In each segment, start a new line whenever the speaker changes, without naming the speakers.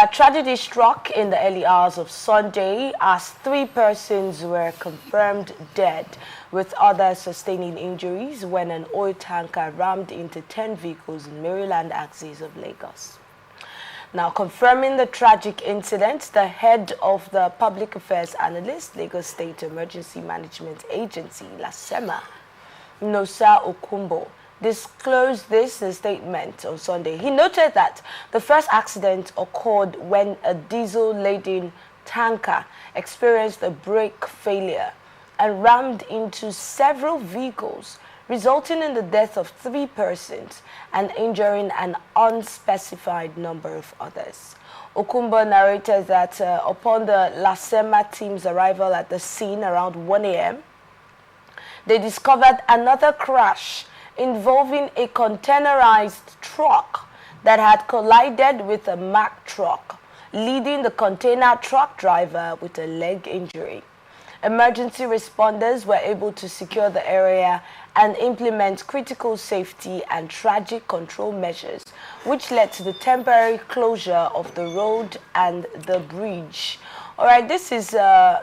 Tragedy struck in the early hours of Sunday as 3 persons were confirmed dead, with others sustaining injuries when an oil tanker rammed into 10 vehicles in Maryland axis of Lagos. Now, confirming the tragic incident, the head of the Public Affairs Analyst, Lagos State Emergency Management Agency, LASEMA, Nosa Okumbo, disclosed this in a statement on Sunday. He noted that the first accident occurred when a diesel-laden tanker experienced a brake failure and rammed into several vehicles, resulting in the death of 3 persons and injuring an unspecified number of others. Okumbo narrated that upon the LASEMA team's arrival at the scene around 1 a.m., they discovered another crash involving a containerized truck that had collided with a Mack truck, leading the container truck driver with a leg injury. Emergency responders were able to secure the area and implement critical safety and traffic control measures, which led to the temporary closure of the road and the bridge. All right, this is, I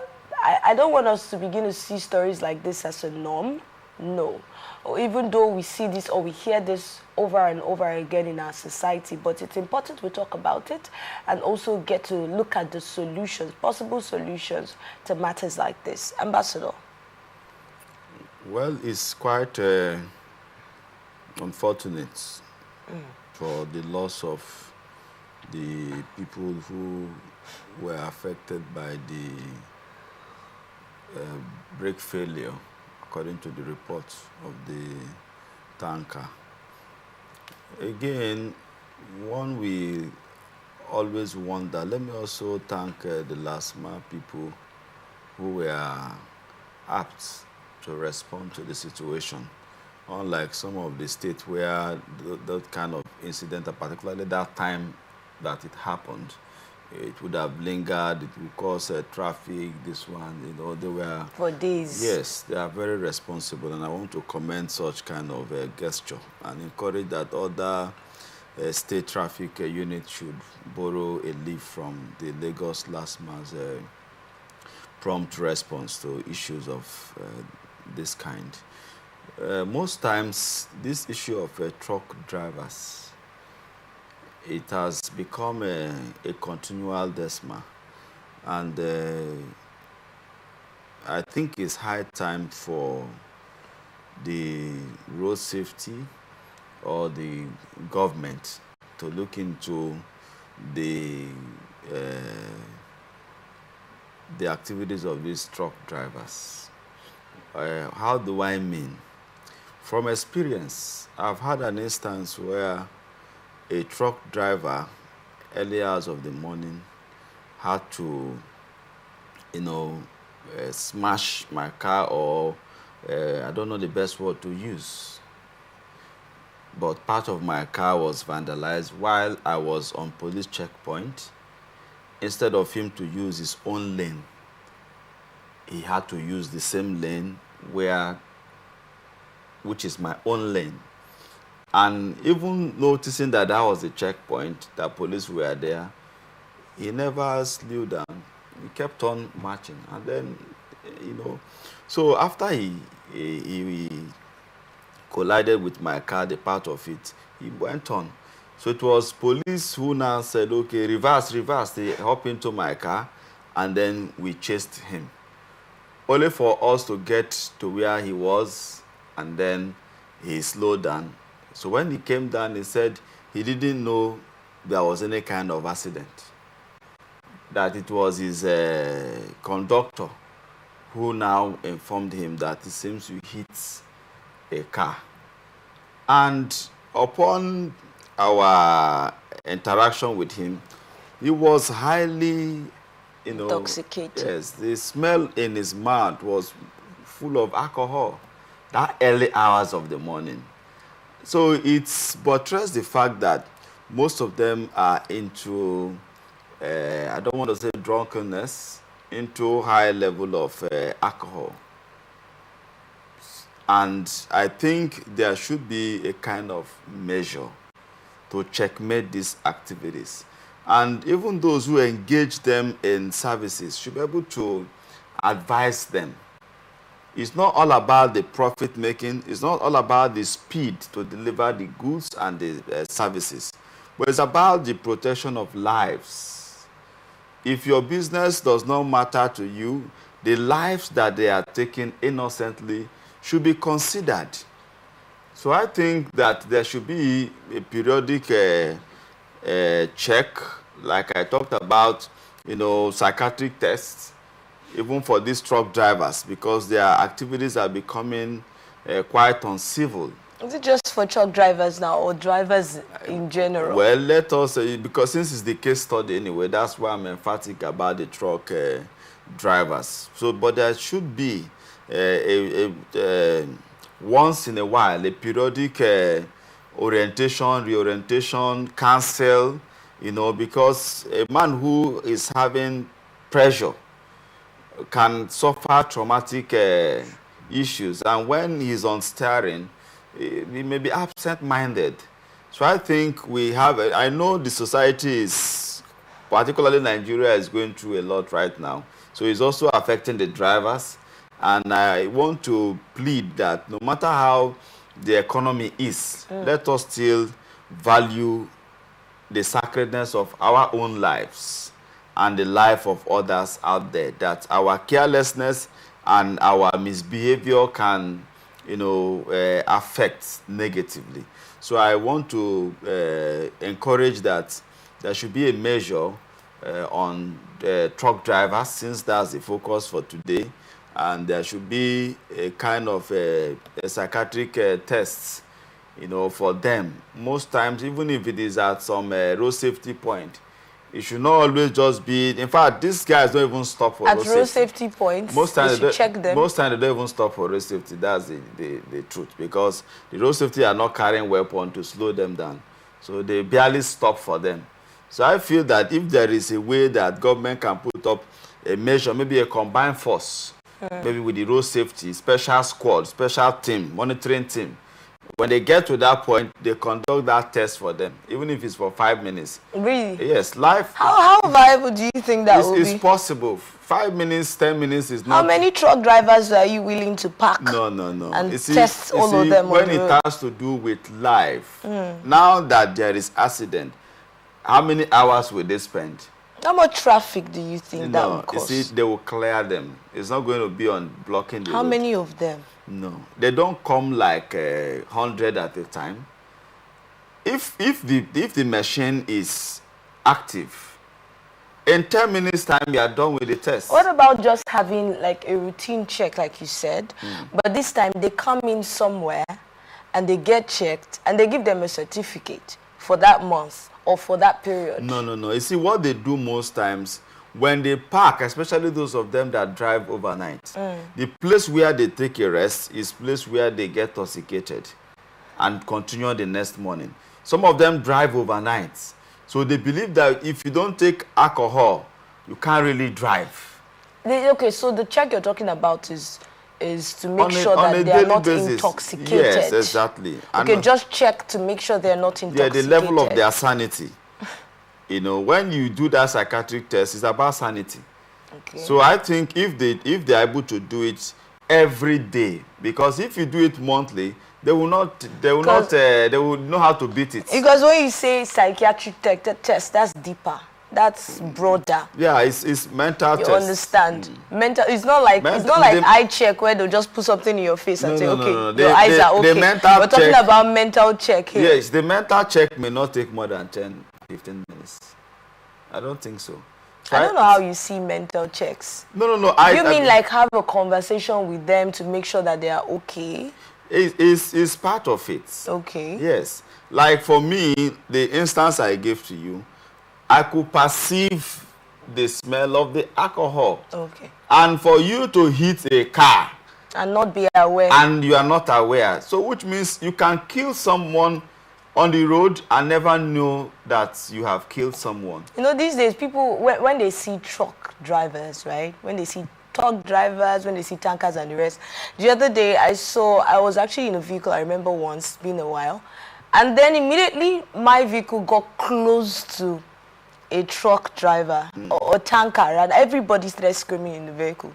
don't want us to begin to see stories like this as a norm. No. Or even though we see this or we hear this over and over again in our society, but it's important we talk about it and also get to look at the solutions, possible solutions to matters like this. Ambassador.
Well, it's quite unfortunate for the loss of the people who were affected by the brake failure, according to the reports of the tanker. Again, one we always wonder, let me also thank the LASEMA people who were apt to respond to the situation. Unlike some of the states where that kind of incident, particularly that time that it happened, it would have lingered, it would cause traffic, this one, they were...
For days.
Yes, they are very responsible, and I want to commend such kind of gesture and encourage that other state traffic units should borrow a leaf from the Lagos LASEMA's prompt response to issues of this kind. Most times, this issue of truck drivers, it has become a continual desma, and I think it's high time for the road safety or the government to look into the activities of these truck drivers. How do I mean? From experience, I've had an instance where a truck driver, early hours of the morning, had to, smash my car, or I don't know the best word to use. But part of my car was vandalized while I was on police checkpoint. Instead of him to use his own lane, he had to use the same lane which is my own lane. And even noticing that that was a checkpoint, that police were there, he never slowed down. He kept on marching. And then, so after he collided with my car, the part of it, he went on. So it was police who now said, okay, reverse. They hopped into my car, and then we chased him. Only for us to get to where he was, and then he slowed down. So when he came down, he said he didn't know there was any kind of accident, that it was his conductor who now informed him that it seems you hit a car. And upon our interaction with him, he was highly,
intoxicated.
Yes, the smell in his mouth was full of alcohol, that early hours of the morning. So it's buttressed the fact that most of them are into, I don't want to say drunkenness, into high level of alcohol. And I think there should be a kind of measure to checkmate these activities. And even those who engage them in services should be able to advise them. It's not all about the profit making. It's not all about the speed to deliver the goods and the services. But it's about the protection of lives. If your business does not matter to you, the lives that they are taking innocently should be considered. So I think that there should be a periodic check, like I talked about, psychiatric tests, even for these truck drivers, because their activities are becoming quite uncivil.
Is it just for truck drivers now, or drivers in general?
Well, let us, because since it's the case study anyway, that's why I'm emphatic about the truck drivers. So, but there should be once in a while, a periodic orientation, reorientation, counsel, because a man who is having pressure can suffer traumatic issues. And when he's on steering, he may be absent-minded. So I think we have, I know the society is, particularly Nigeria, is going through a lot right now. So it's also affecting the drivers. And I want to plead that no matter how the economy is, let us still value the sacredness of our own lives and the life of others out there, that our carelessness and our misbehavior can, affect negatively. So I want to encourage that there should be a measure on truck drivers, since that's the focus for today, and there should be a kind of a psychiatric tests, for them. Most times, even if it is at some road safety point, it should not always just be. In fact, these guys don't even stop for
at road safety points.
Most times,
they check them.
Most times they don't even stop for road safety. That's the truth, because the road safety are not carrying weapon to slow them down, so they barely stop for them. So I feel that if there is a way that government can put up a measure, maybe a combined force, maybe with the road safety, special squad, special team, monitoring team, when they get to that point, they conduct that test for them, even if it's for 5 minutes.
Really?
Yes, life.
How viable do you think that will be?
It's possible. 5 minutes, 10 minutes is not.
How many truck drivers are you willing to pack?
No.
And test all of them
when
on the
it
road?
has to do with life, now that there is accident, how many hours will they spend?
How much traffic do you think that will cause?
You see, they will clear them. It's not going to be on blocking the road.
How many of them?
No, they don't come like 100 at a time. If the machine is active, in 10 minutes time you are done with the test.
What about just having like a routine check, like you said, but this time they come in somewhere and they get checked and they give them a certificate for that month or for that period?
No. You see, what they do most times, when they park, especially those of them that drive overnight, the place where they take a rest is place where they get toxicated and continue the next morning. Some of them drive overnight. So they believe that if you don't take alcohol, you can't really drive.
Okay, so the check you're talking about is to make sure that they are not intoxicated.
Yes, exactly.
Okay, just check to make sure they're not intoxicated.
Yeah, the level of their sanity. When you do that psychiatric test, it's about sanity.
Okay.
So I think if they're able to do it every day, because if you do it monthly, they will know how to beat it.
Because when you say psychiatric test, that's deeper. That's broader.
Yeah, it's mental test.
You understand? Mental. It's not like eye check where they'll just put something in your face and say, okay, your eyes are okay. We're talking about mental check here.
Yes, the mental check may not take more than 10-15 minutes. I don't think so.
I don't know how you see mental checks.
No.
You mean like have a conversation with them to make sure that they are okay?
It's part of it.
Okay.
Yes. Like for me, the instance I gave to you, I could perceive the smell of the alcohol.
Okay.
And for you to hit a car
and not be aware.
And you are not aware. So which means you can kill someone on the road and never know that you have killed someone.
These days people, when they see truck drivers, right? When they see truck drivers, when they see tankers and the rest. The other day I was actually in a vehicle, I remember once, it's been a while. And then immediately my vehicle got close to a truck driver or tanker, and everybody started screaming in the vehicle.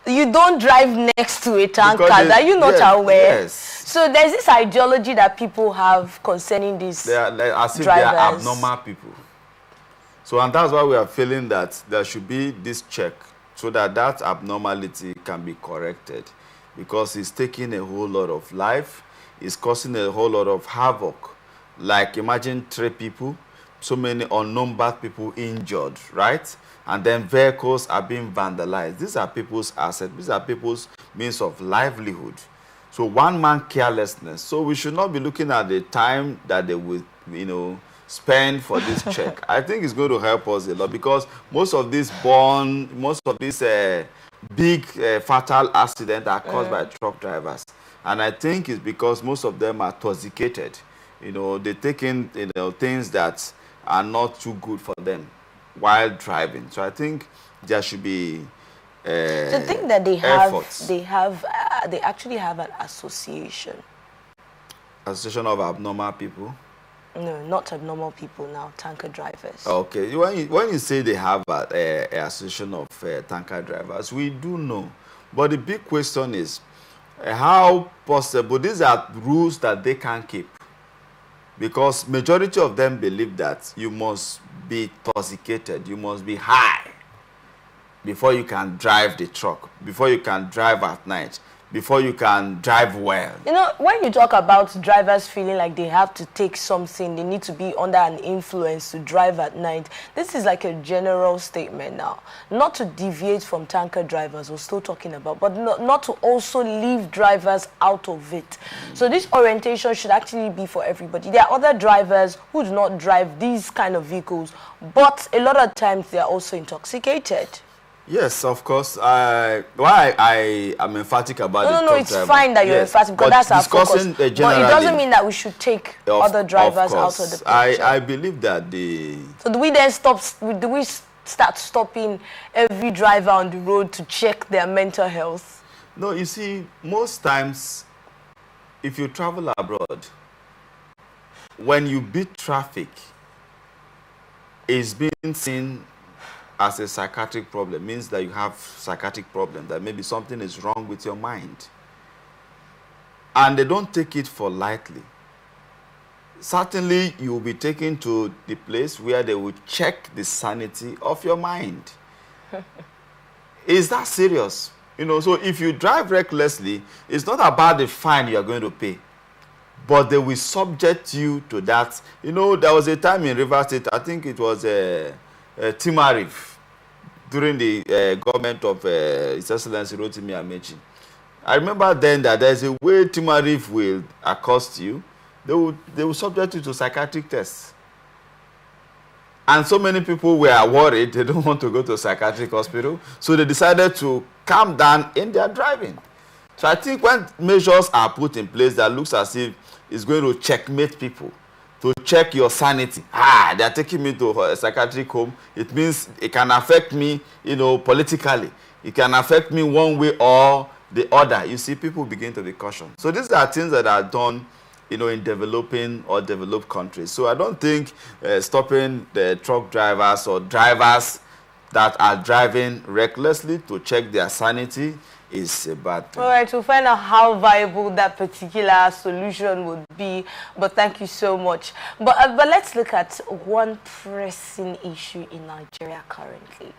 You don't drive next to a tanker. Are you not aware?
Yes.
So there's this ideology that people have concerning these
as if
drivers.
They are abnormal people. So, and that's why we are feeling that there should be this check so that that abnormality can be corrected, because it's taking a whole lot of life, it's causing a whole lot of havoc. Like, imagine 3 people, so many unnumbered people injured, right? And then vehicles are being vandalized. These are people's assets. These are people's means of livelihood. So one man carelessness. So we should not be looking at the time that they will, spend for this check. I think it's going to help us a lot, because most of these big fatal accidents are caused by truck drivers. And I think it's because most of them are intoxicated. They take in things that are not too good for them while driving. So I think there should be
the thing that they actually have an association.
Association of abnormal people?
No, not abnormal people now, tanker drivers.
Okay, when you say they have an association of tanker drivers, we do know. But the big question is, how possible? These are rules that they can't keep. Because majority of them believe that you must be intoxicated, you must be high before you can drive the truck, before you can drive at night, before you can drive well.
When you talk about drivers feeling like they have to take something, they need to be under an influence to drive at night, this is like a general statement now. Not to deviate from tanker drivers, we're still talking about, but not to also leave drivers out of it. So this orientation should actually be for everybody. There are other drivers who do not drive these kind of vehicles, but a lot of times they are also intoxicated.
Yes, of course. Why I am emphatic about the
No, it's
driver.
fine that you're emphatic, because that's our focus. But it doesn't mean that we should take other drivers out of the picture.
I believe that So
do we then start stopping every driver on the road to check their mental health?
No, you see, most times, if you travel abroad, when you beat traffic, it's being seen as a psychiatric problem. Means that you have psychiatric problem, that maybe something is wrong with your mind. And they don't take it for lightly. Certainly, you will be taken to the place where they will check the sanity of your mind. Is that serious? So if you drive recklessly, it's not about the fine you are going to pay, but they will subject you to that. There was a time in Rivers State, I think it was Timarif, during the government of His Excellency Rotimi Amechi. I remember then that there's a way Timarif will accost you. They will subject you to psychiatric tests. And so many people were worried, they don't want to go to a psychiatric hospital, so they decided to calm down in their driving. So I think when measures are put in place that looks as if it's going to checkmate people, to check your sanity. They are taking me to a psychiatric home. It means it can affect me, politically. It can affect me one way or the other. You see, people begin to be cautioned. So these are things that are done, in developing or developed countries. So I don't think stopping the truck drivers or drivers that are driving recklessly to check their sanity is a bad thing.
All right, we'll find out how viable that particular solution would be. But thank you so much. But let's look at one pressing issue in Nigeria currently.